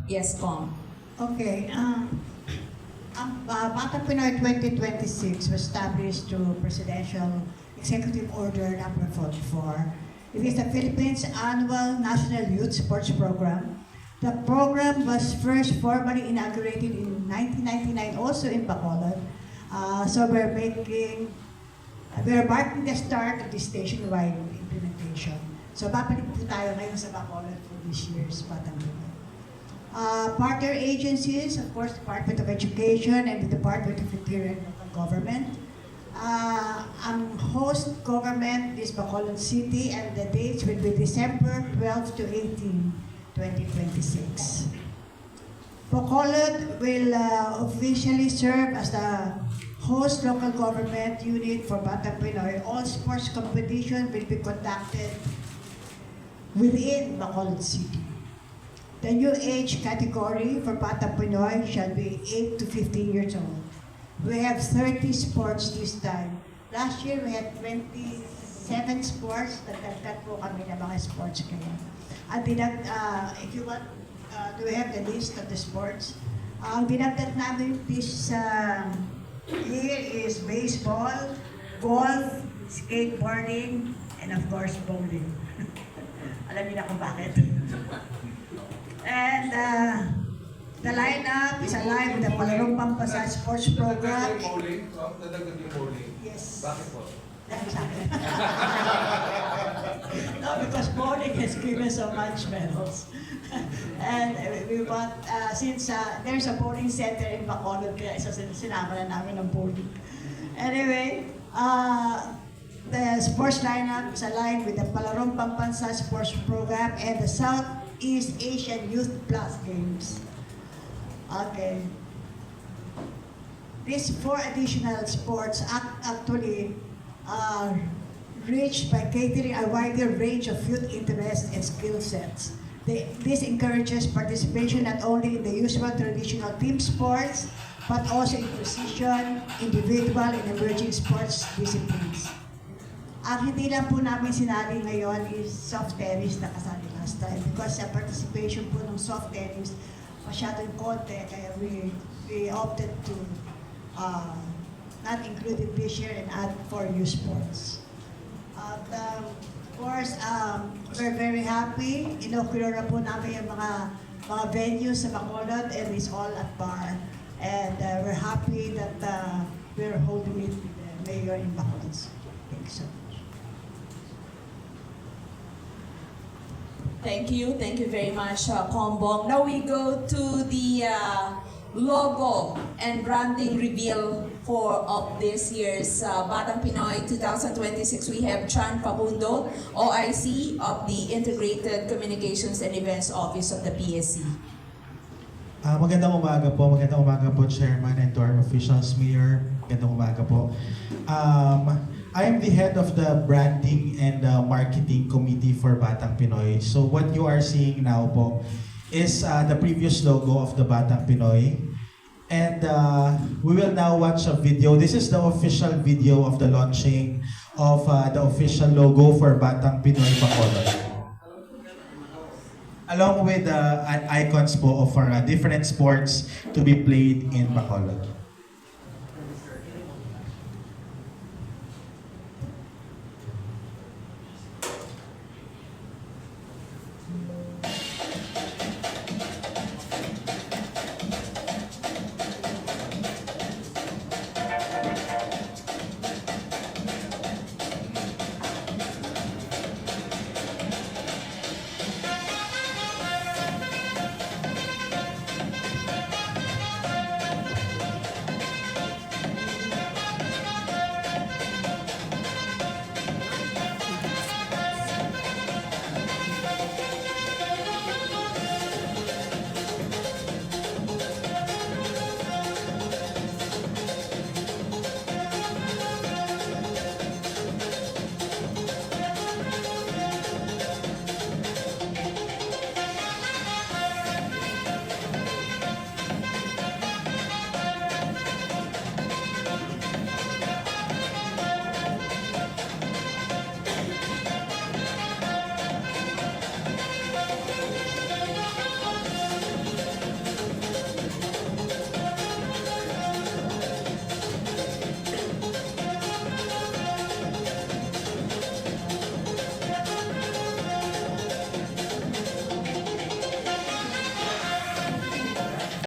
Yes, Kong. Okay. Ang Batang Pinoy 2026 was established through Presidential Executive Order number 44. It is the Philippines' annual National Youth Sports Program. The program was first formally inaugurated in 1999, also in Bacolod. So we're marking the start of this nationwide implementation. So babalik po tayo ngayon sa Bacolod for this year's Batang Pinoy. Partner agencies, of course, Department of Education and the Department of Interior and Local Government. Ang host government is Bacolod City, and the dates will be December 12 to 18, 2026. Bacolod will officially serve as the host local government unit for Batang Pinoy. All sports competition will be conducted within Bacolod City. The new age category for Batang Pinoy shall be 8 to 15 years old. We have 30 sports this time. Last year, we had 27 sports. Nagdagdag po kami ng mga sports kaya. At if you want, do we have the list of the sports? Ang dinagdag namin this year is baseball, golf, skateboarding, and of course, bowling. Alam niyo na kung bakit. And the lineup is aligned with the Palarong Pampasa Sports Program. Bowling? Dadagdag yung bowling? Yes. Bakit po? Dahil sa akin. No, because bowling has given so much medals. And we want, since there's a bowling center in Bacolod, kaya isa sinama na namin ng bowling. Anyway, the sports lineup is aligned with the Palarong Pampasa Sports Program and the Southeast Asian Youth Plus Games. Okay. These 4 additional sports actually are reached by catering a wider range of youth interests and skill sets. This encourages participation not only in the usual traditional team sports, but also in precision, individual, and emerging sports disciplines. Ang hindi lang po namin sinali ngayon is soft tennis na kasali last time because sa participation po ng soft tennis masyadong konti kaya we opted to not include it this year and add 4 new sports. At of course, we're very happy. Inaugurate na po namin yung mga venues sa Bacolod and it's all at bar. And we're happy that we're holding it with the mayor in Bacolod. Thank you so much. Thank you very much, Kombong. Now we go to the logo and branding reveal of this year's Batang Pinoy 2026. We have Chan Facundo, OIC of the Integrated Communications and Events Office of the PSC. Magandang umaga po, Chairman and to our officials, Mayor. Magandang umaga po. I am the head of the branding and marketing committee for Batang Pinoy. So what you are seeing now po is the previous logo of the Batang Pinoy. And we will now watch a video. This is the official video of the launching of the official logo for Batang Pinoy Bacolod. Along with icons po of our different sports to be played in Bacolod.